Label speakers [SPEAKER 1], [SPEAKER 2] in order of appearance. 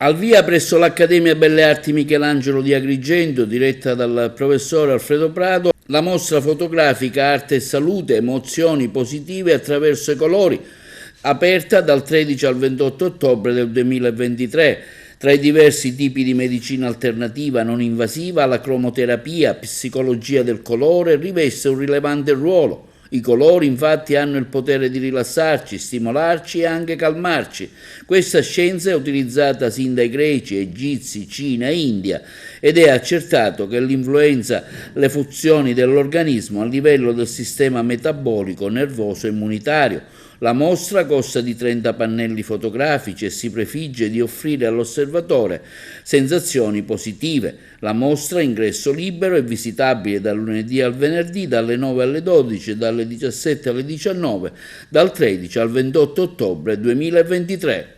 [SPEAKER 1] Al via presso l'Accademia Belle Arti Michelangelo di Agrigento, diretta dal professor Alfredo Prado, la mostra fotografica Arte e Salute, emozioni positive attraverso i colori, aperta dal 13 al 28 ottobre del 2023. Tra i diversi tipi di medicina alternativa non invasiva, la cromoterapia, psicologia del colore, riveste un rilevante ruolo. I colori infatti hanno il potere di rilassarci, stimolarci e anche calmarci. Questa scienza è utilizzata sin dai greci, egizi, Cina e India ed è accertato che l'influenza le funzioni dell'organismo a livello del sistema metabolico, nervoso e immunitario. La mostra consta di 30 pannelli fotografici e si prefigge di offrire all'osservatore sensazioni positive. La mostra, ingresso libero, è visitabile dal lunedì al venerdì dalle 9 alle 12 e dalle 17 alle 19, dal 13 al 28 ottobre 2023.